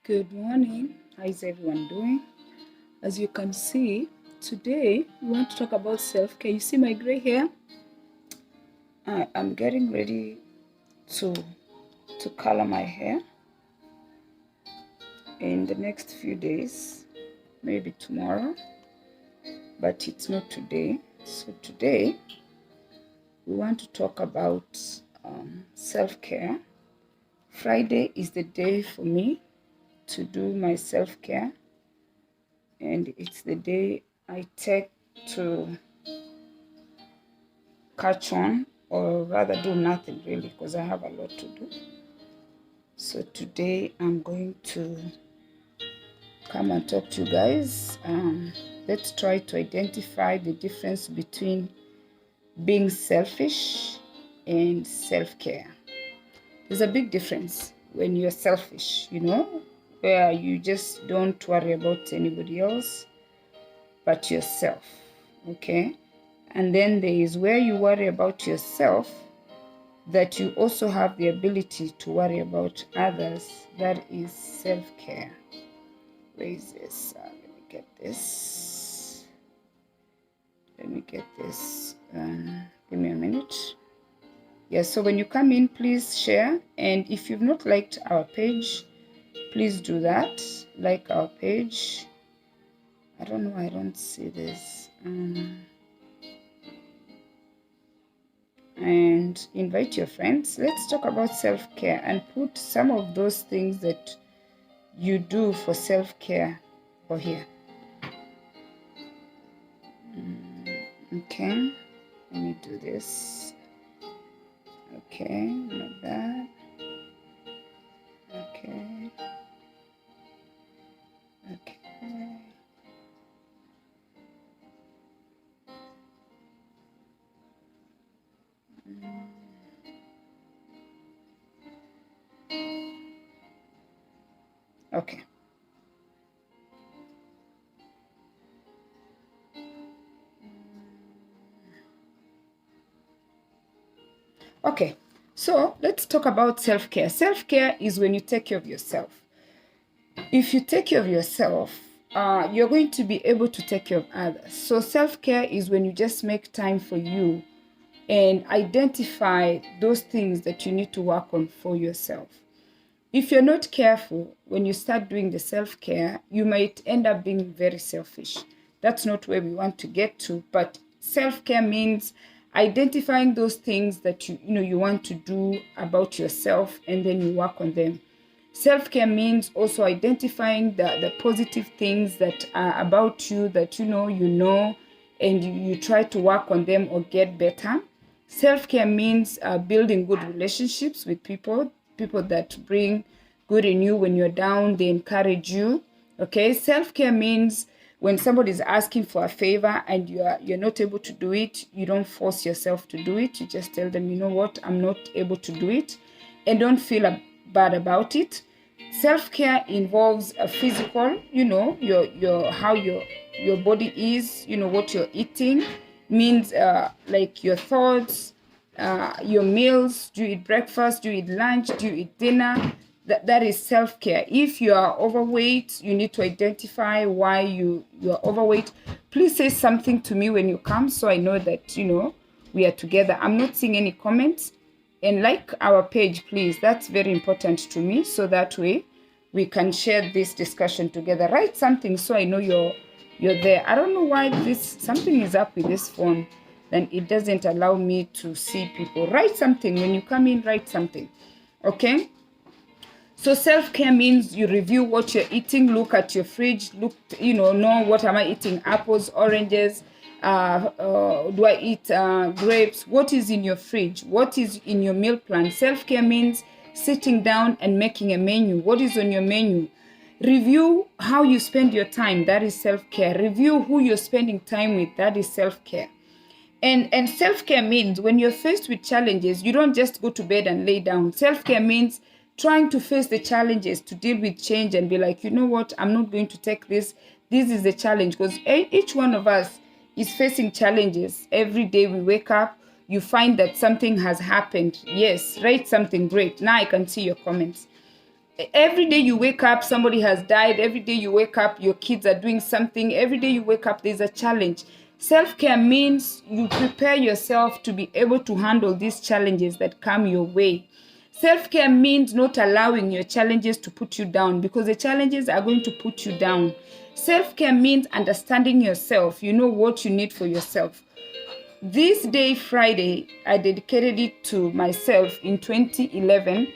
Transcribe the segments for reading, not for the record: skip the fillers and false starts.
Good morning. How is everyone doing? As you can see, today we want to talk about self-care. You see my gray hair? I'm getting ready to color my hair in the next few days, maybe tomorrow, but it's not today. So today we want to talk about self-care. Friday is the day for me to do my self-care, and it's the day I take to catch on, or rather do nothing really, because I have a lot to do. So today I'm going to come and talk to you guys. Let's try to identify the difference between being selfish and self-care. There's a big difference when you're selfish, where you just don't worry about anybody else but yourself, okay? And then there is where you worry about yourself, that you also have the ability to worry about others. That is self-care. Where is this? Let me get this. Give me a minute. Yes, so when you come in, please share. And if you've not liked our page, please do that. Like our page. I don't know, I don't see this. And invite your friends. Let's talk about self-care and put some of those things that you do for self-care over here. Okay, let me do this. Okay, like that. Okay. Okay. Okay, so let's talk about self-care. Self-care is when you take care of yourself. If you take care of yourself, you're going to be able to take care of others. So self-care is when you just make time for you and identify those things that you need to work on for yourself. If you're not careful, when you start doing the self-care, you might end up being very selfish. That's not where we want to get to, but self-care means identifying those things that you want to do about yourself, and then you work on them. Self-care means also identifying the positive things that are about you that you know, and you try to work on them or get better. Self-care means building good relationships with people that bring good in you. When you're down, they encourage you. Okay, self-care means when somebody is asking for a favor and you're not able to do it, you don't force yourself to do it. You just tell them, you know what, I'm not able to do it, and don't feel bad about it. Self-care involves a physical, your how your body is, what you're eating, means like your thoughts, your meals. Do you eat breakfast? Do you eat lunch? Do you eat dinner? That is self-care. If you are overweight, you need to identify why you are overweight. Please say something to me when you come, so I know that we are together. I'm not seeing any comments. And like our page, please. That's very important to me, so that way we can share this discussion together. Write something so I know you're there. I don't know why something is up with this phone, then it doesn't allow me to see people. Write something when you come in. Write something. Okay. So self-care means you review what you're eating. Look at your fridge. Know what am I eating? Apples, oranges. Do I eat grapes? What is in your fridge? What is in your meal plan? Self-care means sitting down and making a menu. What is on your menu? Review how you spend your time. That is self-care. Review who you're spending time with. That is self-care. And self-care means when you're faced with challenges, you don't just go to bed and lay down. Self-care means trying to face the challenges, to deal with change and be like, you know what, I'm not going to take this. This is the challenge, because each one of us is facing challenges. Every day we wake up, you find that something has happened. Yes, write something great. Now I can see your comments. Every day you wake up, somebody has died. Every day you wake up, your kids are doing something. Every day you wake up, there's a challenge. Self-care means you prepare yourself to be able to handle these challenges that come your way. Self-care means not allowing your challenges to put you down, because the challenges are going to put you down. Self-care means understanding yourself. You know what you need for yourself. This day, Friday, I dedicated it to myself in 2011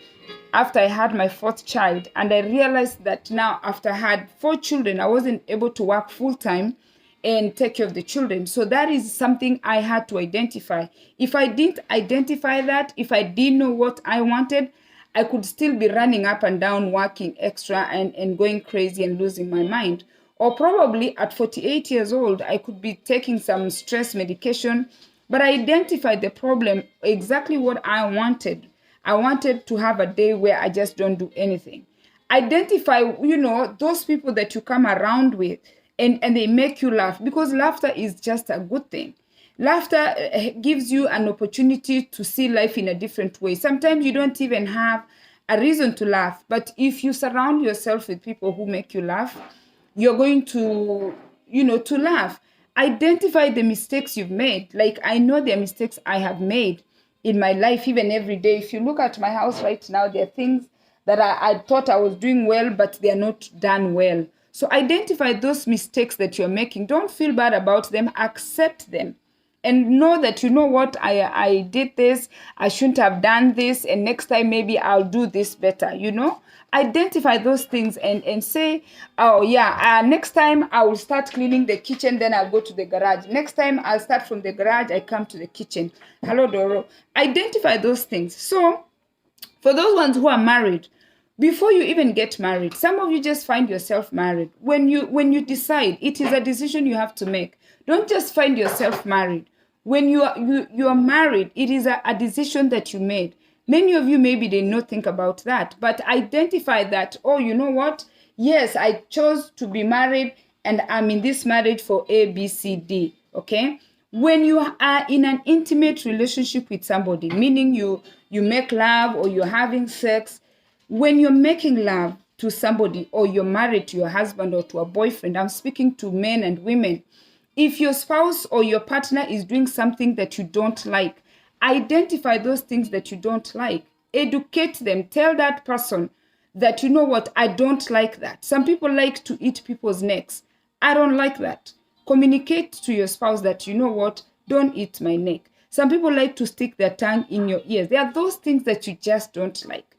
after I had my fourth child. And I realized that now, after I had 4 children, I wasn't able to work full time and take care of the children. So that is something I had to identify. If I didn't identify that, if I didn't know what I wanted, I could still be running up and down, working extra and going crazy and losing my mind. Or probably at 48 years old, I could be taking some stress medication, but I identified the problem, exactly what I wanted. I wanted to have a day where I just don't do anything. Identify, those people that you come around with and they make you laugh, because laughter is just a good thing. Laughter gives you an opportunity to see life in a different way. Sometimes you don't even have a reason to laugh, but if you surround yourself with people who make you laugh, you're going to laugh. Identify the mistakes you've made. Like, I know there are mistakes I have made in my life, even every day. If you look at my house right now, there are things that I thought I was doing well, but they are not done well. So identify those mistakes that you're making. Don't feel bad about them. Accept them. And know that, what, I did this, I shouldn't have done this, and next time maybe I'll do this better, Identify those things and say, oh yeah, next time I will start cleaning the kitchen, then I'll go to the garage. Next time I'll start from the garage, I come to the kitchen. Hello, Doro. Identify those things. So for those ones who are married, before you even get married, some of you just find yourself married. When you decide, it is a decision you have to make. Don't just find yourself married. When you are married, it is a decision that you made. Many of you maybe did not think about that, but identify that, oh, you know what? Yes, I chose to be married and I'm in this marriage for A, B, C, D, okay? When you are in an intimate relationship with somebody, meaning you make love or you're having sex, when you're making love to somebody or you're married to your husband or to a boyfriend, I'm speaking to men and women, if your spouse or your partner is doing something that you don't like, identify those things that you don't like. Educate them. Tell that person that, you know what, I don't like that. Some people like to eat people's necks. I don't like that. Communicate to your spouse that, you know what, don't eat my neck. Some people like to stick their tongue in your ears. There are those things that you just don't like.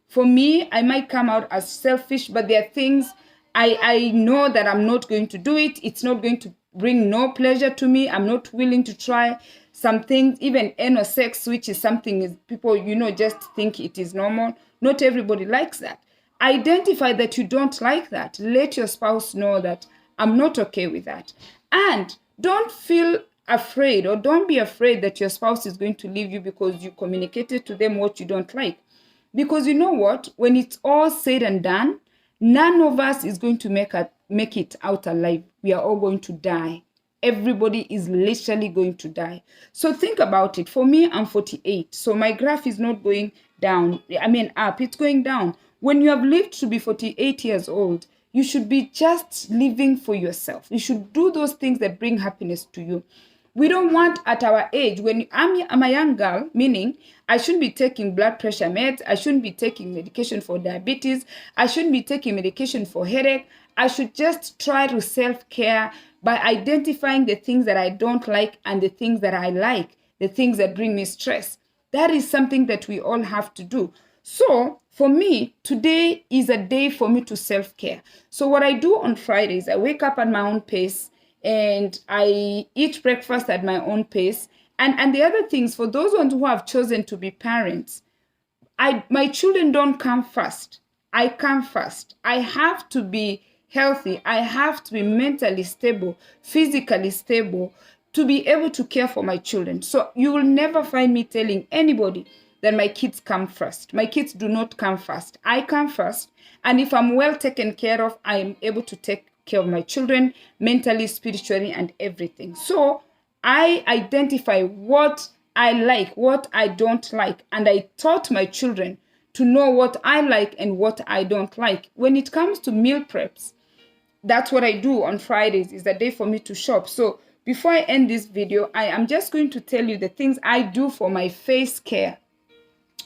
For me, I might come out as selfish, but there are things I know that I'm not going to do it. It's not going to bring no pleasure to me. I'm not willing to try some things, even anal sex, which is something people, just think it is normal. Not everybody likes that. Identify that you don't like that. Let your spouse know that I'm not okay with that. And don't feel afraid, or don't be afraid that your spouse is going to leave you because you communicated to them what you don't like. Because you know what? When it's all said and done, none of us is going to make it out alive. We are all going to die. Everybody is literally going to die. So think about it. For me, I'm 48. So my graph is not going down. Up. It's going down. When you have lived to be 48 years old, you should be just living for yourself. You should do those things that bring happiness to you. We don't want at our age, when I'm a young girl, meaning I shouldn't be taking blood pressure meds, I shouldn't be taking medication for diabetes, I shouldn't be taking medication for headache. I should just try to self-care by identifying the things that I don't like and the things that I like, the things that bring me stress. That is something that we all have to do. So for me, today is a day for me to self-care. So what I do on Fridays, I wake up at my own pace, and I eat breakfast at my own pace. And the other things, for those ones who have chosen to be parents, my children don't come first. I come first. I have to be healthy. I have to be mentally stable, physically stable, to be able to care for my children. So you will never find me telling anybody that my kids come first. My kids do not come first. I come first. And if I'm well taken care of, I am able to take care of my children mentally, spiritually, and everything. So I identify what I like, what I don't like, and I taught my children to know what I like and what I don't like. When it comes to meal preps, that's what I do on Fridays, is the day for me to shop. So before I end this video, I am just going to tell you the things I do for my face care.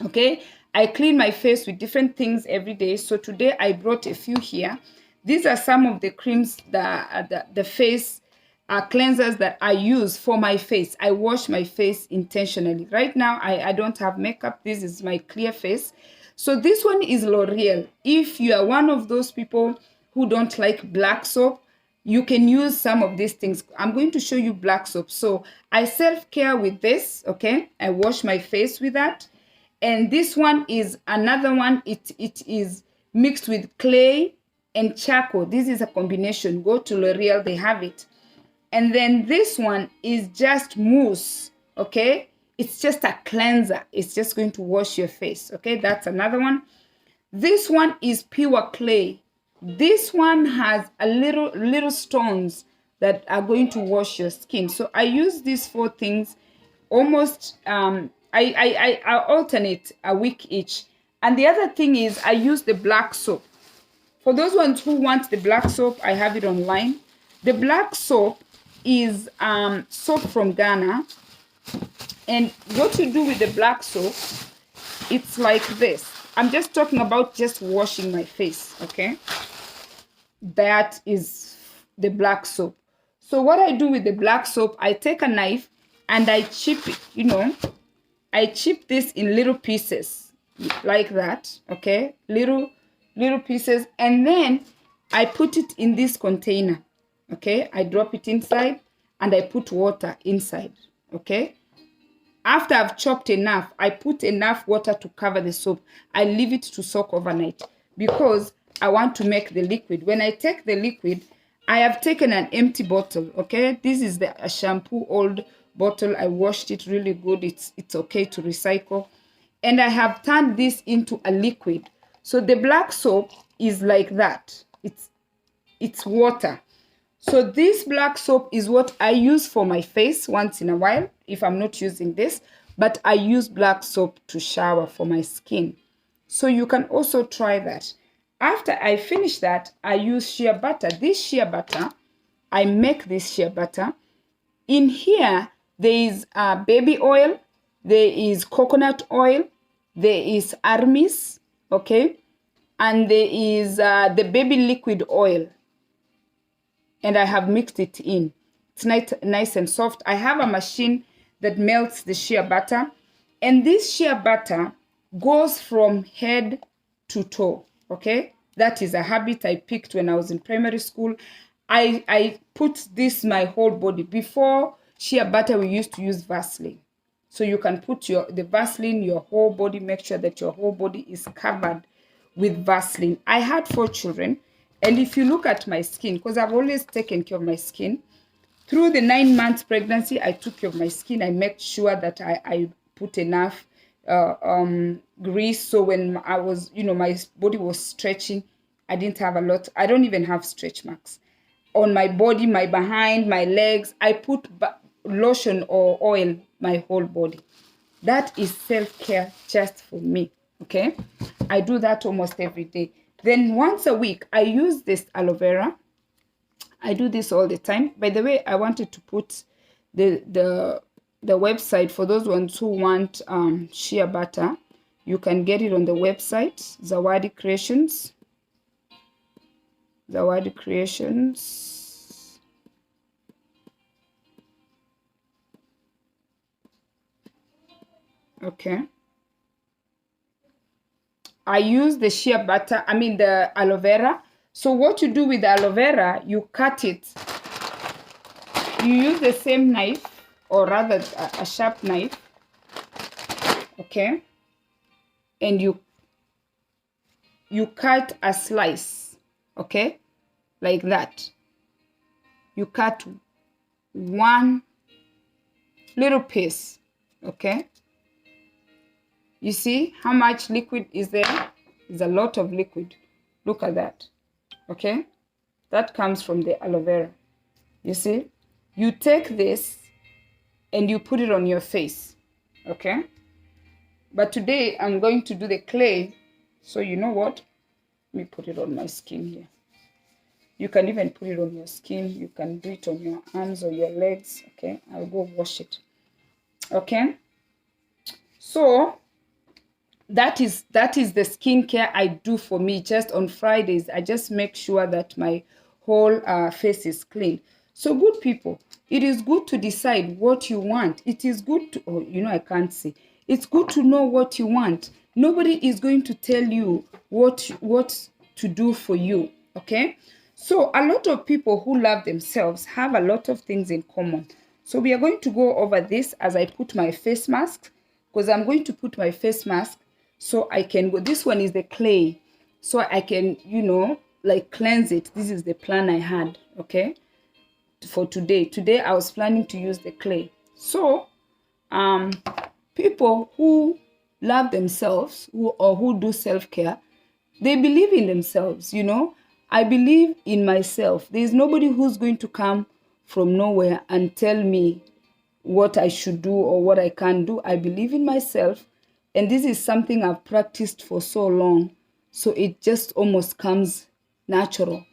Okay, I clean my face with different things every day. So today I brought a few here. These are some of the creams, the face cleansers that I use for my face. I wash my face intentionally. Right now, I don't have makeup. This is my clear face. So this one is L'Oreal. If you are one of those people who don't like black soap, you can use some of these things. I'm going to show you black soap. So I self-care with this, okay? I wash my face with that. And this one is another one. It is mixed with clay and charcoal. This is a combination. Go to L'Oreal, they have it. And then this one is just mousse, okay? It's just a cleanser. It's just going to wash your face, okay? That's another one. This one is pure clay. This one has a little stones that are going to wash your skin. So I use these 4 things almost, I alternate a week each. And the other thing is I use the black soap. For those ones who want the black soap, I have it online. The black soap is soap from Ghana. And what you do with the black soap, it's like this. I'm just talking about just washing my face, okay? That is the black soap. So what I do with the black soap, I take a knife and I chip it, you know. I chip this in little pieces like that, okay? Little pieces. And then I put it in this container, okay? I drop it inside and I put water inside, okay? After I've chopped enough, I put enough water to cover the soap. I leave it to soak overnight because I want to make the liquid. When I take the liquid, I have taken an empty bottle, okay? This is a shampoo old bottle. I washed it really good. It's okay to recycle. And I have turned this into a liquid. So the black soap is like that. It's water. So this black soap is what I use for my face once in a while if I'm not using this. But I use black soap to shower for my skin. So you can also try that. After I finish that, I use shea butter. This shea butter, I make this shea butter. In here, there is baby oil, there is coconut oil, there is armis, okay? And there is the baby liquid oil. And I have mixed it in. It's nice and soft. I have a machine that melts the shea butter. And this shea butter goes from head to toe, okay? That is a habit I picked when I was in primary school. I put this my whole body. Before shea butter, we used to use Vaseline. So you can put the Vaseline, your whole body, make sure that your whole body is covered with Vaseline. I had 4 children. And if you look at my skin, because I've always taken care of my skin, through the 9 months pregnancy, I took care of my skin. I made sure that I put enough grease. So when I was, my body was stretching, I didn't have a lot. I don't even have stretch marks. On my body, my behind, my legs, I put lotion or oil my whole body. That is self-care just for me, okay? I do that almost every day. Then once a week, I use this aloe vera. I do this all the time. By the way, I wanted to put the website for those ones who want shea butter. You can get it on the website, Zawadi Creations. Zawadi Creations. Okay. I use the shea butter, the aloe vera. So what you do with the aloe vera, you cut it. You use the same knife, or rather a sharp knife, okay? And you cut a slice, okay? Like that. You cut one little piece, okay? You see how much liquid is there? There's a lot of liquid. Look at that, okay? That comes from the aloe vera. You see? You take this and you put it on your face, okay? But today I'm going to do the clay So you know what? Let me put it on my skin here. You can even put it on your skin. You can do it on your arms or your legs. Okay, I'll go wash it. Okay, so that is the skincare I do for me. Just on Fridays, I just make sure that my whole face is clean. So good people, it is good to decide what you want. It is good to, oh, I can't say. It's good to know what you want. Nobody is going to tell you what to do for you. Okay, so a lot of people who love themselves have a lot of things in common. So we are going to go over this as I put my face mask, because I'm going to put my face mask so I can go. This one is the clay, so I can, like cleanse it. This is the plan I had, okay, for today. Today I was planning to use the clay. So people who love themselves, who do self-care, they believe in themselves. I believe in myself. There's nobody who's going to come from nowhere and tell me what I should do or what I can't do. I believe in myself, and this is something I've practiced for so long, so it just almost comes natural.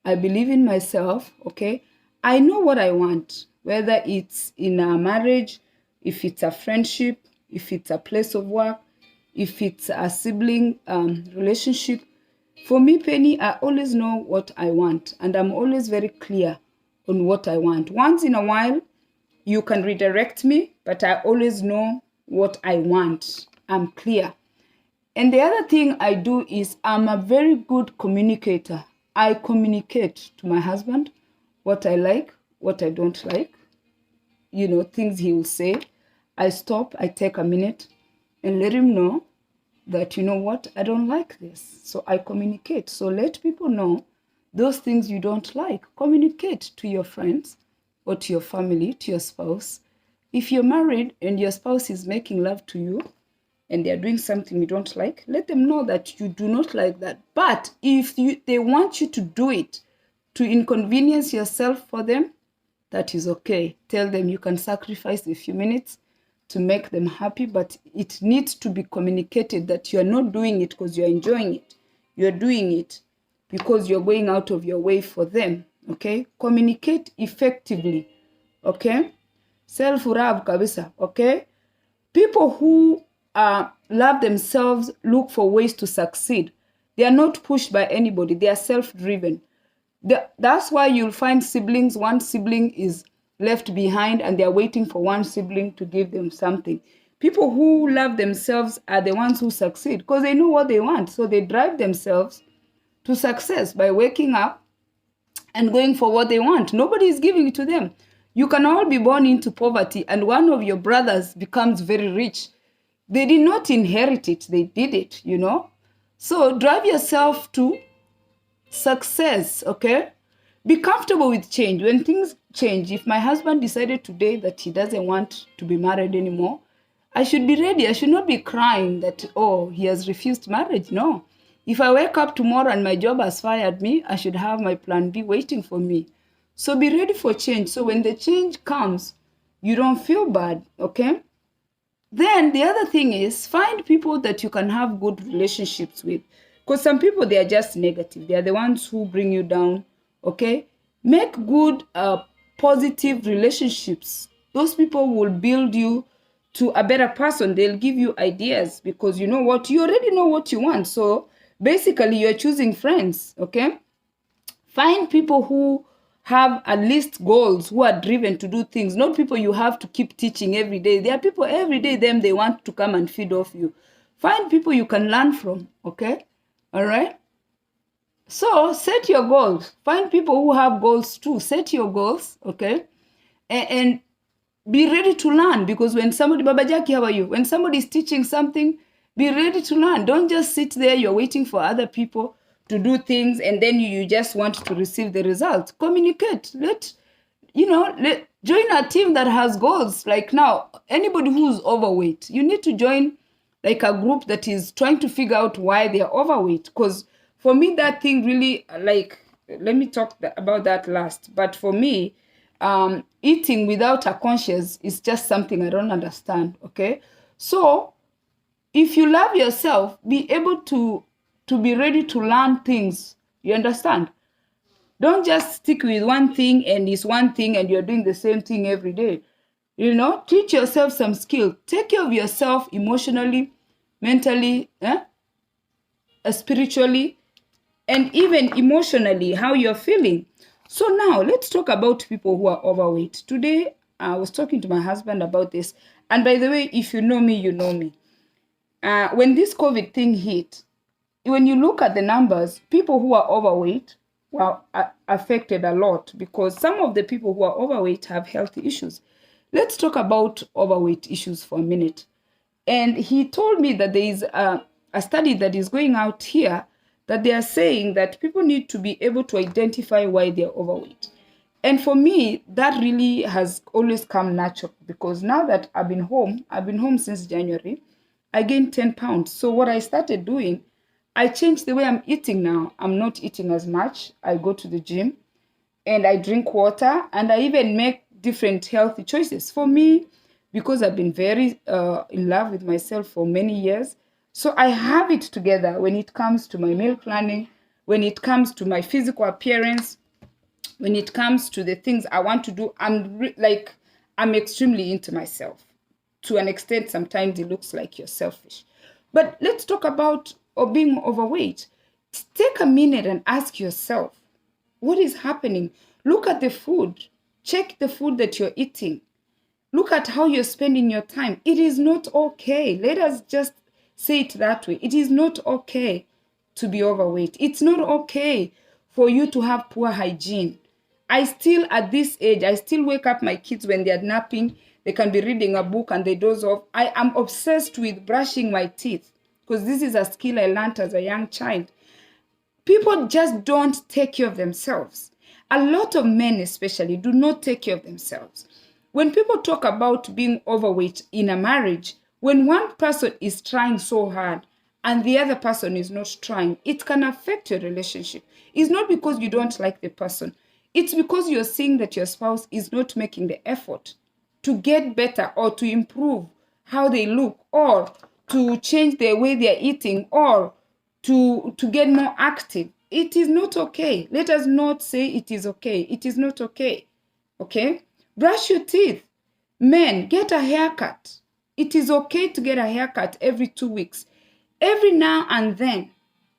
I believe in myself. Okay, I know what I want, whether it's in a marriage, if it's a friendship, if it's a place of work, if it's a sibling relationship. For me, Penny, I always know what I want, and I'm always very clear on what I want. Once in a while, you can redirect me, but I always know what I want. I'm clear. And the other thing I do is I'm a very good communicator. I communicate to my husband what I like, what I don't like, things he will say. I stop, I take a minute and let him know that, what, I don't like this. So I communicate. So let people know those things you don't like. Communicate to your friends or to your family, to your spouse. If you're married and your spouse is making love to you and they're doing something you don't like, let them know that you do not like that. But if they want you to do it to inconvenience yourself for them, that is okay. Tell them you can sacrifice a few minutes to make them happy, but it needs to be communicated that you're not doing it because you're enjoying it. You're doing it because you're going out of your way for them. Okay? Communicate effectively. Okay? Self-love kabisa. Okay? People who love themselves look for ways to succeed. They are not pushed by anybody. They are self-driven. That's why you'll find siblings. One sibling is left behind and they're waiting for one sibling to give them something. People who love themselves are the ones who succeed because they know what they want. So they drive themselves to success by waking up and going for what they want. Nobody is giving it to them. You can all be born into poverty and one of your brothers becomes very rich. They did not inherit it. They did it, So drive yourself to success, okay? Be comfortable with change. When things change, if my husband decided today that he doesn't want to be married anymore, I should be ready. I should not be crying that, oh, he has refused marriage. No. If I wake up tomorrow and my job has fired me, I should have my plan B waiting for me. So be ready for change. So when the change comes, you don't feel bad, okay? Then the other thing is find people that you can have good relationships with. Because some people, they are just negative. They are the ones who bring you down, okay? Make good, positive relationships. Those people will build you to a better person. They'll give you ideas because you know what? You already know what you want. So basically, you're choosing friends, okay? Find people who have at least goals, who are driven to do things, not people you have to keep teaching every day. There are people every day, they want to come and feed off you. Find people you can learn from, okay? All right? So set your goals. Find people who have goals too. Set your goals, okay? And be ready to learn because when somebody, Baba Jackie, how are you? When somebody is teaching something, be ready to learn. Don't just sit there, you're waiting for other people to do things and then you just want to receive the results. Communicate. Join a team that has goals. Like now, anybody who's overweight, you need to join like a group that is trying to figure out why they're overweight. Because for me, that thing really, let me talk about that last. But for me, eating without a conscience is just something I don't understand, okay? So If you love yourself, be able to be ready to learn things. You understand? Don't just stick with one thing and it's one thing and you're doing the same thing every day. Teach yourself some skill. Take care of yourself emotionally, mentally, spiritually, and even emotionally, how you're feeling. So now let's talk about people who are overweight. Today, I was talking to my husband about this. And by the way, if you know me, you know me. When this COVID thing hit, when you look at the numbers, people who are overweight were affected a lot because some of the people who are overweight have health issues. Let's talk about overweight issues for a minute. And he told me that there is a study that is going out here that they are saying that people need to be able to identify why they're overweight. And for me, that really has always come natural because now that I've been home since January, I gained 10 pounds. So what I started doing, I changed the way I'm eating now. I'm not eating as much. I go to the gym and I drink water and I even make different healthy choices. For me, because I've been very in love with myself for many years, so I have it together when it comes to my meal planning, when it comes to my physical appearance, when it comes to the things I want to do. I'm extremely into myself. To an extent, sometimes it looks like you're selfish. But let's talk about being overweight. Take a minute and ask yourself, what is happening? Look at the food. Check the food that you're eating. Look at how you're spending your time. It is not okay. Let us just say it that way. It is not okay to be overweight. It's not okay for you to have poor hygiene. At this age, I still wake up my kids when they're napping. They can be reading a book and they doze off. I am obsessed with brushing my teeth because this is a skill I learned as a young child. People just don't take care of themselves. A lot of men especially do not take care of themselves. When people talk about being overweight in a marriage, when one person is trying so hard and the other person is not trying, it can affect your relationship. It's not because you don't like the person. It's because you're seeing that your spouse is not making the effort to get better or to improve how they look or to change the way they're eating or to get more active. It is not okay. Let us not say it is okay. It is not okay. Okay? Brush your teeth. Men, get a haircut. It is okay to get a haircut every 2 weeks. Every now and then.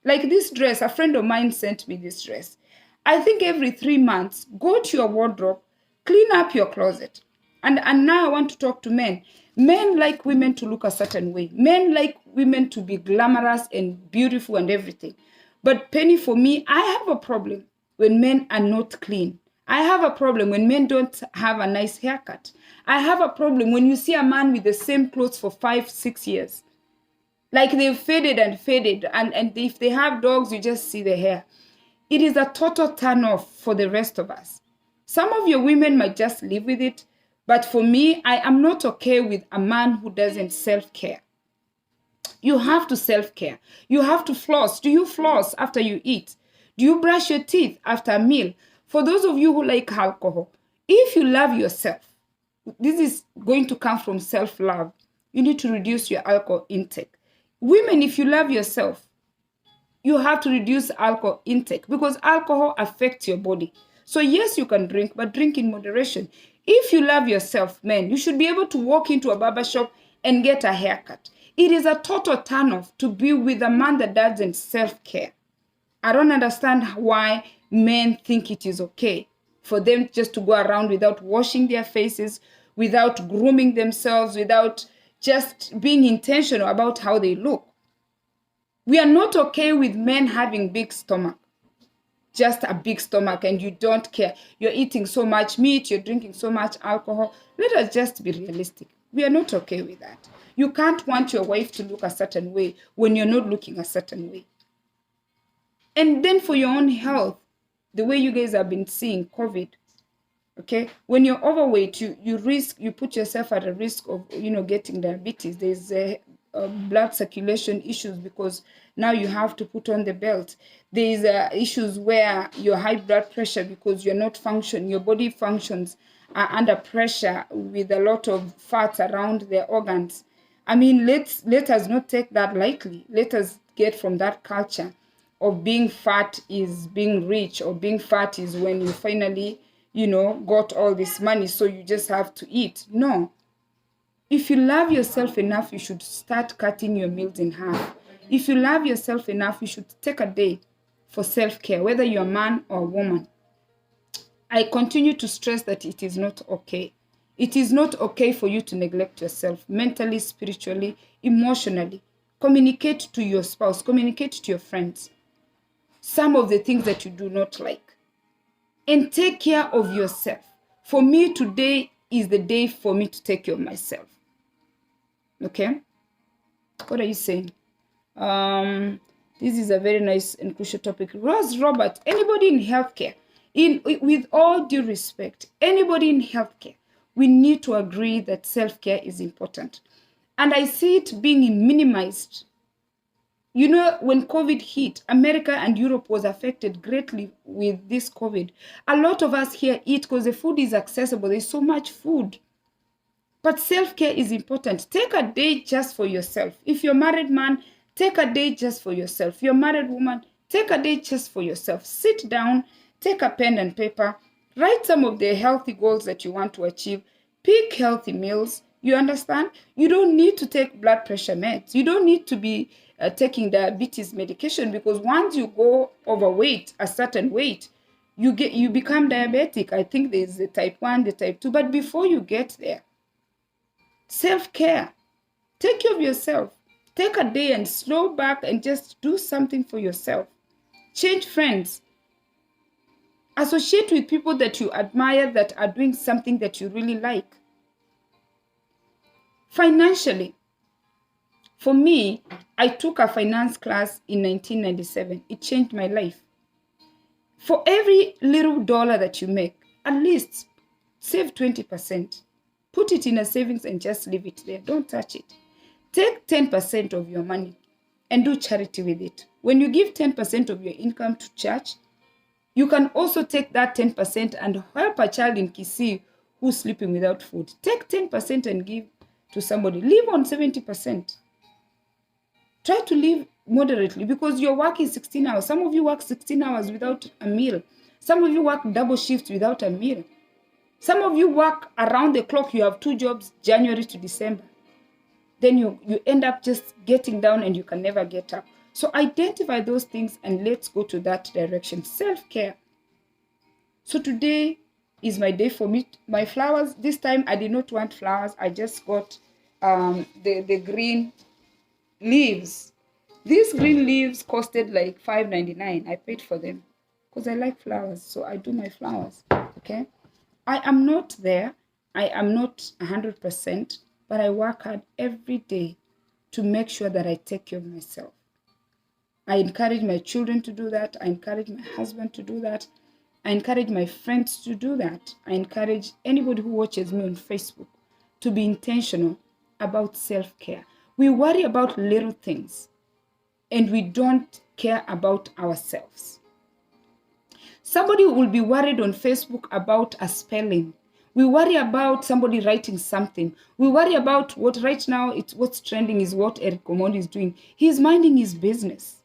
Like this dress, a friend of mine sent me this dress. I think every 3 months, go to your wardrobe, clean up your closet. And now I want to talk to men. Men like women to look a certain way. Men like women to be glamorous and beautiful and everything. But Penny, for me, I have a problem when men are not clean. I have a problem when men don't have a nice haircut. I have a problem when you see a man with the same clothes for 5-6 years. Like they've faded and faded. And if they have dogs, you just see the hair. It is a total turn off for the rest of us. Some of your women might just live with it. But for me, I am not okay with a man who doesn't self-care. You have to self-care. You have to floss. Do you floss after you eat? Do you brush your teeth after a meal? For those of you who like alcohol, if you love yourself, this is going to come from self-love. You need to reduce your alcohol intake. Women, if you love yourself, you have to reduce alcohol intake because alcohol affects your body. So yes, you can drink, but drink in moderation. If you love yourself, men, you should be able to walk into a barber shop and get a haircut. It is a total turn-off to be with a man that doesn't self-care. I don't understand why men think it is okay for them just to go around without washing their faces, without grooming themselves, without just being intentional about how they look. We are not okay with men having big stomach. Just a big stomach and you don't care. You're eating so much meat, you're drinking so much alcohol. Let us just be realistic. We are not okay with that. You can't want your wife to look a certain way when you're not looking a certain way. And then for your own health, the way you guys have been seeing COVID, okay? When you're overweight, you put yourself at a risk of, getting diabetes. There's blood circulation issues because now you have to put on the belt. There's issues where your high blood pressure because you're not functioning, your body functions are under pressure with a lot of fat around the organs. I mean, let us not take that lightly. Let us get from that culture of being fat is being rich, or being fat is when you finally, got all this money, so you just have to eat. No. If you love yourself enough, you should start cutting your meals in half. If you love yourself enough, you should take a day for self-care, whether you're a man or a woman. I continue to stress that it is not okay. It is not okay for you to neglect yourself mentally, spiritually, emotionally. Communicate to your spouse, communicate to your friends some of the things that you do not like. And take care of yourself. For me, today is the day for me to take care of myself. Okay? What are you saying? This is a very nice and crucial topic. Rose Robert, anybody in healthcare, with all due respect, anybody in healthcare, we need to agree that self-care is important. And I see it being minimized. When COVID hit, America and Europe was affected greatly with this COVID. A lot of us here eat because the food is accessible. There's so much food. But self-care is important. Take a day just for yourself. If you're a married man, take a day just for yourself. If you're a married woman, take a day just for yourself. Sit down, take a pen and paper, write some of the healthy goals that you want to achieve. Pick healthy meals. You understand? You don't need to take blood pressure meds. You don't need to be taking diabetes medication, because once you go overweight, a certain weight, you become diabetic. I think there's the type 1, the type 2. But before you get there, self-care. Take care of yourself. Take a day and slow back and just do something for yourself. Change friends. Associate with people that you admire, that are doing something that you really like. Financially, for me, I took a finance class in 1997. It changed my life. For every little dollar that you make, at least save 20%. Put it in a savings and just leave it there. Don't touch it. Take 10% of your money and do charity with it. When you give 10% of your income to church, you can also take that 10% and help a child in Kisii who's sleeping without food. Take 10% and give to somebody. Live on 70%. Try to live moderately, because you're working 16 hours. Some of you work 16 hours without a meal. Some of you work double shifts without a meal. Some of you work around the clock. You have 2 jobs, January to December. Then you end up just getting down and you can never get up. So identify those things and let's go to that direction. Self-care. So today is my day for me. My flowers, this time I did not want flowers. I just got the green leaves. These green leaves costed like $5.99. I paid for them because I like flowers. So I do my flowers. Okay. I am not there. I am not 100%, but I work hard every day to make sure that I take care of myself. I encourage my children to do that. I encourage my husband to do that. I encourage my friends to do that. I encourage anybody who watches me on Facebook to be intentional about self-care. We worry about little things and we don't care about ourselves. Somebody will be worried on Facebook about a spelling. We worry about somebody writing something. We worry about what right now, what's trending is what Eric Omondi is doing. He's minding his business.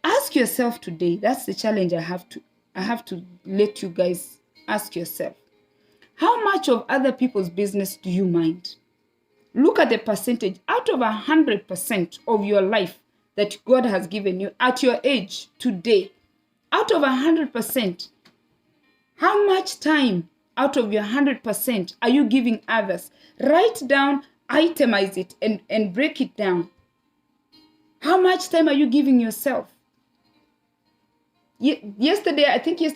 Ask yourself today, that's the challenge I have to let you guys ask yourself. How much of other people's business do you mind? Look at the percentage. Out of 100% of your life that God has given you at your age today, out of 100%, how much time out of your 100% are you giving others? Write down, itemize it, and break it down. How much time are you giving yourself? Yesterday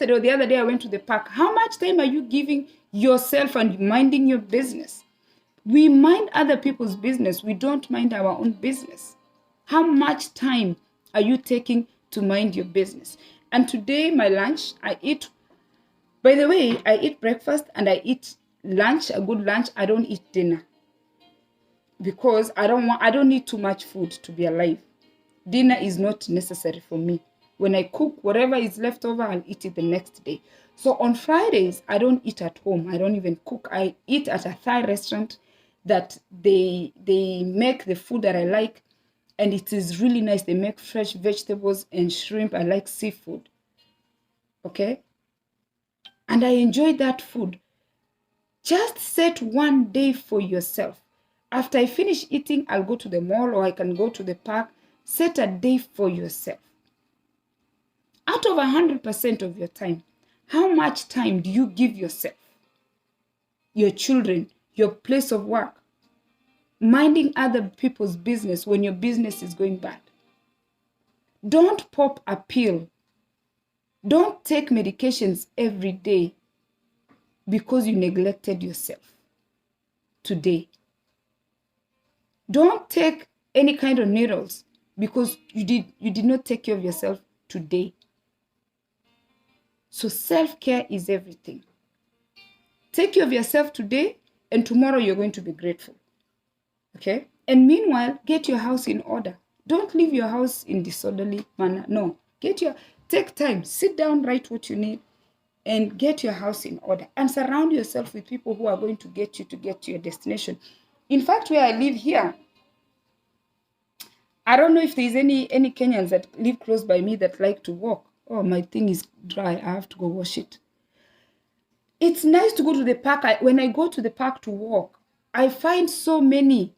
or the other day, I went to the park. How much time are you giving yourself and minding your business? We mind other people's business. We don't mind our own business. How much time are you taking to mind your business? And today, my lunch, I eat breakfast and I eat lunch, a good lunch. I don't eat dinner because I don't need too much food to be alive. Dinner is not necessary for me. When I cook, whatever is left over, I'll eat it the next day. So on Fridays, I don't eat at home. I don't even cook. I eat at a Thai restaurant. that they make the food that I like, and it is really nice. They make fresh vegetables and shrimp. I like seafood. Okay? And I enjoy that food. Just set one day for yourself. After I finish eating, I'll go to the mall or I can go to the park. Set a day for yourself. Out of 100% of your time, how much time do you give yourself, your children, your place of work, minding other people's business when your business is going bad? Don't pop a pill. Don't take medications every day because you neglected yourself today. Don't take any kind of needles because you did not take care of yourself today. So self-care is everything. Take care of yourself today, and tomorrow you're going to be grateful. Okay? And meanwhile, get your house in order. Don't leave your house in disorderly manner. No. Take time, sit down, write what you need, and get your house in order. And surround yourself with people who are going to get you to your destination. In fact, where I live here, I don't know if there's any Kenyans that live close by me that like to walk. Oh, my thing is dry. I have to go wash it. It's nice to go to the park. When I go to the park to walk, I find so many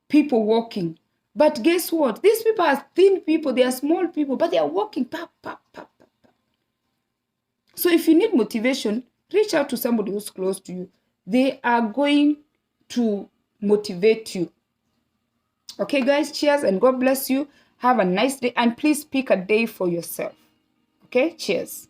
people walking. But guess what? These people are thin people. They are small people, but they are walking. Pap, pap, pap, pap, pap. So if you need motivation, reach out to somebody who's close to you. They are going to motivate you. Okay, guys, cheers and God bless you. Have a nice day, and please pick a day for yourself. Okay, cheers.